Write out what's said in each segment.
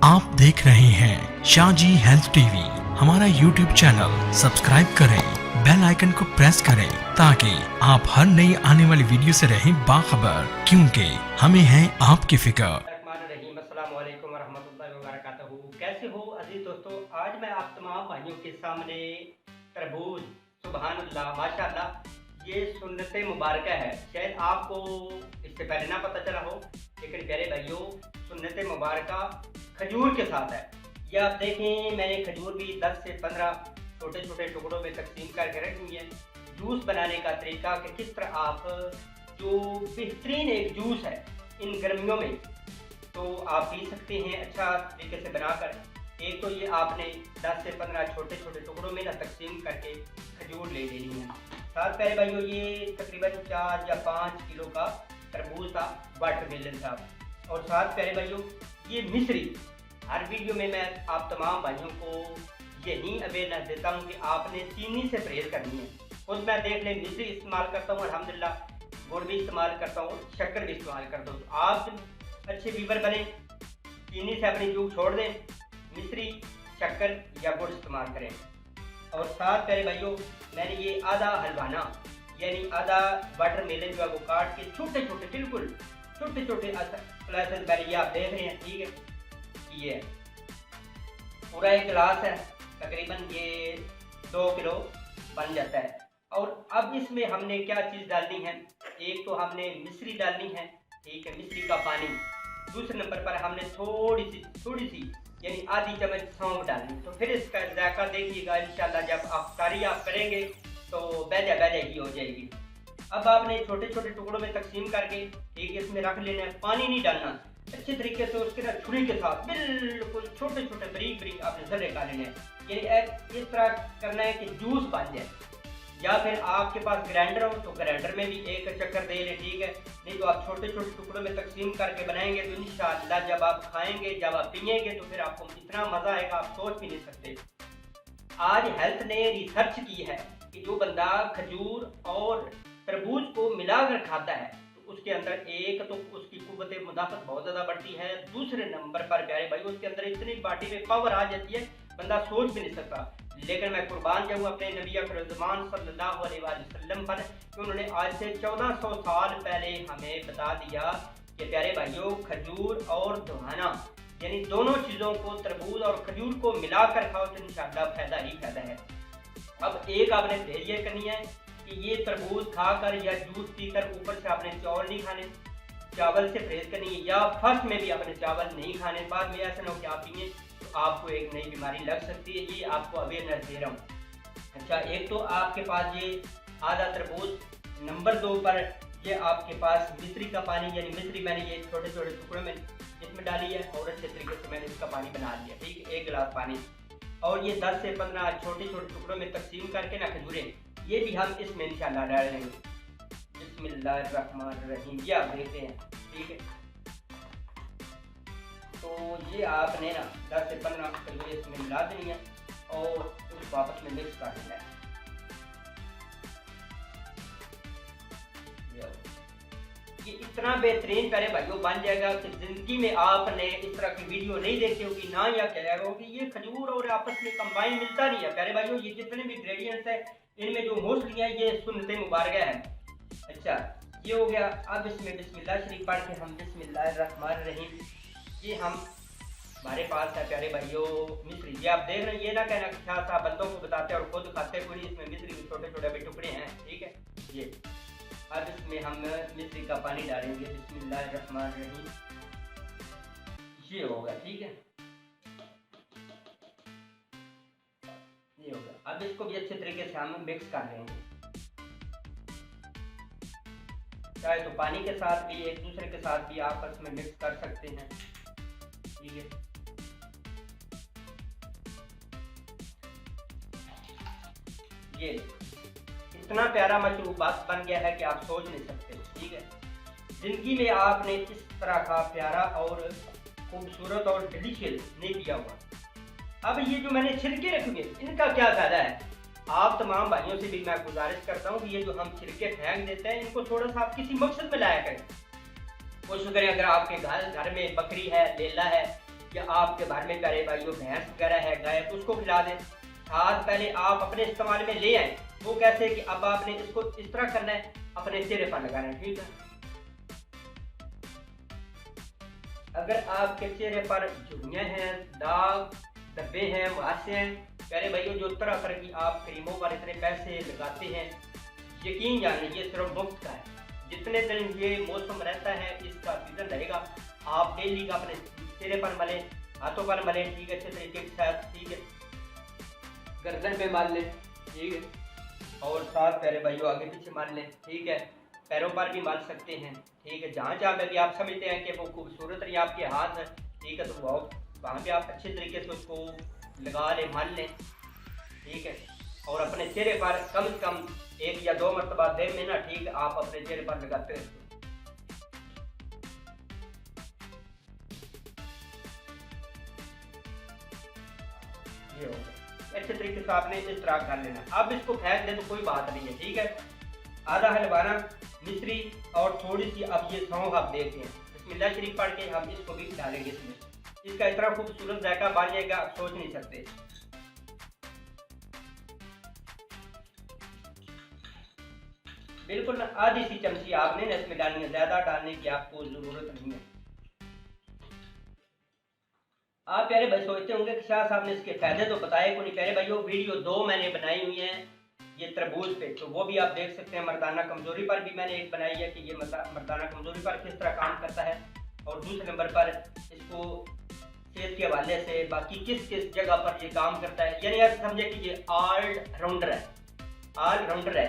आप देख रहे हैं शाहजी हेल्थ टीवी। हमारा यूट्यूब चैनल सब्सक्राइब करें, बेल आइकन को प्रेस करें ताकि आप हर नई आने वाली वीडियो से रहें बाखबर, क्योंकि हमें है आपकी फिक्र। अस्सलाम वालेकुम रहमतुल्लाहि व बरकातहू। कैसे हो अजीज दोस्तों, आज मैं आप तमाम भाइयों के सामने तरबूज, सुबहानअल्लाह माशाअल्लाह, ये सुन्नत मुबारक है। शायद आपको इससे पहले ना पता चला हो, लेकिन प्यारे भाइयों सुन्नत मुबारक खजूर के साथ है। ये आप देखें, मैंने खजूर भी 10 से 15 छोटे छोटे टुकड़ों में तकसीम करके रखी है। जूस बनाने का तरीका कि किस तरह आप जो बेहतरीन एक जूस है इन गर्मियों में तो आप पी सकते हैं अच्छा तरीके से बनाकर। एक तो ये आपने 10 से 15 छोटे छोटे टुकड़ों में ना तकसीम करके खजूर ले लेनी है। साथ प्यारे भाइयों ये तकरीबन 4 या 5 किलो का तरबूज था, वाटरमेलन था। और साथ प्यारे भाइयों ये मिश्री, हर वीडियो में मैं आप तमाम भाइयों को यही अवेयरनेस देता हूँ कि आपने चीनी से परहेज करनी है। खुद मैं देख लें मिश्री इस्तेमाल करता हूँ अल्हम्दुलिल्लाह, गुड़ भी इस्तेमाल करता हूँ, शक्कर भी इस्तेमाल करता हूँ। आप अच्छे वीवर बने, चीनी से अपनी जूक छोड़ दें, मिश्री, शक्कर या गुड़ इस्तेमाल करें। और साथ प्यारे भाइयों मैंने ये आधा हलवाना यानी आधा वाटरमेलन जो है वो काट के छोटे छोटे बिल्कुल छोटे छोटे स्लाइसेस पहले ये आप देख रहे हैं, ठीक है। ये पूरा एक गिलास है, तकरीबन ये 2 किलो बन जाता है। और अब इसमें हमने क्या चीज़ डालनी है, एक तो हमने मिश्री डालनी है, ठीक है, मिश्री का पानी। दूसरे नंबर पर हमने थोड़ी सी यानी आधी चम्मच सौंफ डालनी। तो फिर इसका जायका देखिएगा इंशाल्लाह, जब आप सारी आप करेंगे तो बेजा ही हो जाएगी। अब आपने छोटे छोटे टुकड़ों में तकसीम करके ठीक है इसमें रख लेना है। पानी नहीं डालना, अच्छे तरीके से उसके साथ छुरी के साथ बिल्कुल छोटे छोटे बारीक आपने जले कर लेने हैं। यानी इस तरह करना है कि जूस बन जाए। या फिर आपके पास ग्राइंडर हो तो ग्राइंडर में भी एक चक्कर दे लें, ठीक है। नहीं तो आप छोटे छोटे टुकड़ों में तकसीम करके बनाएंगे तो इंशाअल्लाह जब आप खाएंगे, जब आप पिएंगे तो फिर आपको इतना मज़ा आएगा आप सोच भी नहीं सकते। आज हेल्थ ने रिसर्च की है कि जो बंदा खजूर और तरबूज को मिलाकर खाता है तो उसके अंदर एक तो उसकी कुव्वत मुदाफ़त बहुत ज़्यादा बढ़ती है। दूसरे नंबर पर प्यारे भाई उसके अंदर इतनी बॉडी में पावर आ जाती है बंदा सोच भी नहीं सकता। लेकिन मैं कुर्बान जाऊँ अपने नबी अकरम सल्लल्लाहु अलैहि वसल्लम पर कि उन्होंने आज से 1400 साल पहले हमें बता दिया कि प्यारे भाइयों खजूर और दुहाना यानी दोनों चीज़ों को तरबूज और खजूर को मिलाकर खाओ तो इंशाअल्लाह फ़ायदा ही फ़ायदा है। अब एक आपने परहेज ये करनी है कि ये तरबूज खाकर या जूस पीकर ऊपर से आपने चावल नहीं खाने, चावल से परहेज करनी है। या फर्स्ट में भी आपने चावल नहीं खाने, बाद में ऐसा ना हो कि आप पिए तो आपको एक नई बीमारी लग सकती है। ये आपको अवेयरनेस दे रहा हूँ। अच्छा, एक तो आपके पास ये आधा तरबूज, नंबर 2 पर ये आपके पास मिश्री का पानी यानी मिश्री मैंने ये छोटे छोटे टुकड़ों में इसमें डाली है और अच्छे तरीके से मैंने इसका पानी बना लिया, ठीक है, 1 गिलास पानी। और ये 10 से 15 छोटे छोटे टुकड़ों में तकसीम करके ना खजूरें ये भी हम इसमें इंशाल्लाह डाल देंगे। बिस्मिल्लाहिर्रहमानिर्रहीम, ये आप देखते हैं, ठीक है। तो ये आपने ना 10 से 15 खजूरें इसमें मिला देनी है और उसको आपस में मिक्स कर देना है। ये इतना बेहतरीन प्यारे भाइयों बन जाएगा कि जिंदगी में आपने इस तरह की वीडियो नहीं देखी होगी ना, या क्या होगी ये खजूर और आपस में कंबाइन मिलता नहीं है प्यारे भाइयों। ये जितने भी इंग्रेडिएंट्स है इनमें जो मोस्टली है ये सुन्नत मुबारक है। अच्छा, ये हो गया। अब इसमें बिस्मिल्लाह शरीफ पढ़ के हम बिस्मिल्लाहिर्रहमानिर्रहीम, ये हम हमारे पास है प्यारे भाइयों मिश्री। ये आप देख रहे हैं, ये ना कहना कि क्या बंदों को बताते हैं और खुद खाते कोई, इसमें मिश्री के छोटे छोटे भी टुकड़े हैं, ठीक है। ये अब इसमें हम मिश्री का पानी डालेंगे, बिस्मिल्लाहिर्रहमानिर्रहीम, ये होगा, ठीक है, ये होगा। अब इसको भी अच्छे तरीके से हम मिक्स कर लेंगे, चाहे तो पानी के साथ भी एक दूसरे के साथ भी आपस में मिक्स कर सकते हैं, ठीक है। ये इतना प्यारा मशरूबात बन गया है कि आप सोच नहीं सकते, ठीक है। जिंदगी में आपने इस तरह का प्यारा और खूबसूरत और डिलीशियस नहीं पिया हुआ। अब ये जो मैंने छिलके रखे हुए इनका क्या फायदा है, आप तमाम भाइयों से भी मैं गुजारिश करता हूँ कि ये जो हम छिलके फेंक देते हैं इनको थोड़ा सा आप किसी मकसद में लाया करें। कोशिश करें, अगर आपके घर में बकरी है, लेला है, या आपके घर में प्यारे भाइयों भैंस वगैरह है, गाय, उसको खिला दें। साथ पहले आप अपने इस्तेमाल में ले आए। वो कैसे कि अब आपने इसको इस तरह करना है, अपने चेहरे पर लगाना है, ठीक है। अगर आपके चेहरे पर झुर्रियाँ हैं, दाग धब्बे हैं, मुहासे हैं, प्यारे भाइयों जो तरह तरह की आप क्रीमों पर इतने पैसे लगाते हैं, यकीन जान लीजिए सिर्फ मुफ्त का है। जितने दिन ये मौसम रहता है, इसका सीजन रहेगा, आप डेली का अपने चेहरे पर मलें, हाथों पर मलें, ठीक है, अच्छे तरीके के साथ, ठीक है, गर्दन पे मार लें, ठीक है, और साथ प्यारे भाइयों आगे पीछे मार लें, ठीक है, पैरों पर भी मार सकते हैं, ठीक है, जहाँ जहाँ पे भी आप समझते हैं कि वो खूबसूरत रही आपके हाथ है, ठीक है, तो वहाँ पे आप अच्छे तरीके से उसको लगा लें, मार लें, ठीक है, और अपने चेहरे पर कम से कम 1 या 2 मरतबा दिन में ना, ठीक है, आप अपने चेहरे पर लगाते हैं। ये हो गया। अच्छे तरीके से आपने इस तरह कर लेना। अब इसको फेंक दें तो कोई बात नहीं है, ठीक है। आधा हलवाना मिश्री और थोड़ी सी अब ये सौंफ आप देखते हैं, बिस्मिल्लाह शरीफ पढ़ के हम इसको भी डालेंगे इसमें। इसका इतना खूबसूरत जायका बन जाएगा, आप सोच नहीं सकते। बिल्कुल आधी सी चमची आपने ना इसमें डालनी है, ज्यादा डालने की आपको जरूरत नहीं है। आप प्यारे भाई सोचते होंगे कि शाह साहब ने इसके फायदे तो बताए को नहीं। प्यारे भाइयों वीडियो 2 मैंने बनाई हुई है ये तरबूज पे, तो वो भी आप देख सकते हैं। मर्दाना कमजोरी पर भी मैंने एक बनाई है कि ये मर्दाना कमजोरी पर किस तरह काम करता है, और दूसरे नंबर पर इसको सेहत के हवाले से बाकी किस किस जगह पर ये काम करता है। यानी आप समझे कि ये ऑलराउंडर है,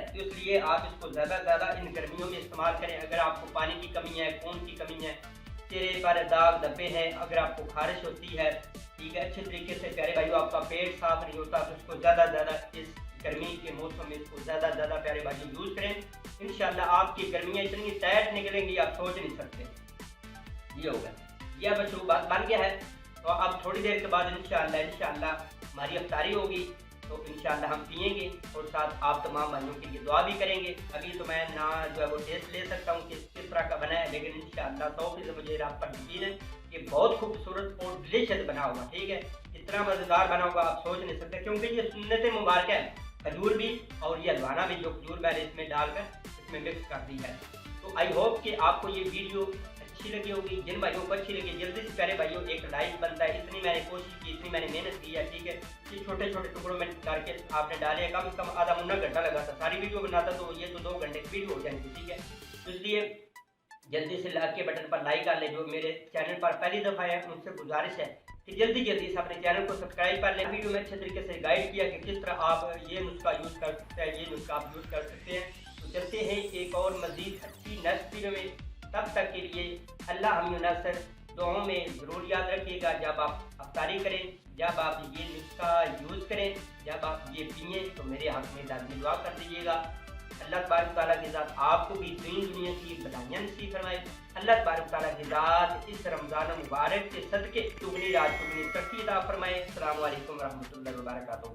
तो इसलिए आप इसको ज़्यादा से ज़्यादा इन गर्मियों में इस्तेमाल करें। अगर आपको पानी की कमी है, खून की कमी है, चेहरे पर दाग धब्बे हैं, अगर आपको खारिश होती है, ठीक है, अच्छे तरीके से प्यारे भाइयों आपका पेट साफ नहीं होता, तो इसको ज़्यादा से ज़्यादा इस गर्मी के मौसम में इसको ज़्यादा से ज़्यादा प्यारे भाइयों यूज़ करें। इंशाल्लाह आपकी गर्मियाँ इतनी टाइट निकलेंगी आप सोच नहीं सकते। ये होगा, यह बच्चों बात बन गया है। तो अब थोड़ी देर के बाद इंशाल्लाह हमारी अफ्तारी होगी, तो इंशाल्लाह हम पिएंगे और साथ आप तमाम भाइयों के लिए दुआ भी करेंगे। अभी तो मैं ना जो है वो टेस्ट ले सकता हूँ कि किस तरह का बना है, लेकिन इंशाल्लाह 100% मुझे आप पर यकीन है कि बहुत खूबसूरत और डिलीशियस बना होगा, ठीक है। इतना मज़ेदार बना होगा आप सोच नहीं सकते, क्योंकि ये सुन्नत मुबारक है। खजूर भी और ये हलवाना भी, जो खजूर मैंने इसमें डालकर इसमें मिक्स कर दी है। तो आई होप कि आपको ये वीडियो अच्छी लगी होगी। जिन भाइयों को अच्छी लगी जल्दी से प्यारे भाइयों एक लाइक बनता है, इतनी मैंने कोशिश की, इतनी मैंने मेहनत की है, ठीक है। कि छोटे छोटे टुकड़ों में करके आपने डाले, कम से कम आधा मुन्ना घंटा लगा था, सारी वीडियो बनाता तो ये तो 2 घंटे की वीडियो हो जाएगी, ठीक है। तो इसलिए जल्दी से लाइक के बटन पर लाइक कर ले। जो मेरे चैनल पर पहली दफ़ा है उनसे गुजारिश है कि जल्दी से अपने चैनल को सब्सक्राइब कर लें। वीडियो में अच्छे तरीके से गाइड किया कि किस तरह आप ये नुस्खा यूज़ कर सकते हैं, ये नुस्खा आप यूज़ कर सकते हैं। तो चलते हैं एक और मज़ीद अच्छी नेक्स्ट वीडियो में, तब तक के लिए अल्लाह हम नसर दुआओं में ज़रूर याद रखिएगा। जब आप अफ्तारी करें, जब आप ये नुस्खा यूज़ करें, जब आप ये पिए, तो मेरे हक़ में लाज़मी दुआ कर दीजिएगा। अल्लाह तबारक तआला की ज़ात आपको भी दीन दुनिया की बधाइयाँ नसीब फरमाए। अल्लाह तबारक तआला की ज़ात इस रमज़ान मुबारक के सदके दुगनी रात दुगनी तरक्की अता फरमाए। अस्सलामु अलैकुम व रहमतुल्लाहि व बरकातहू।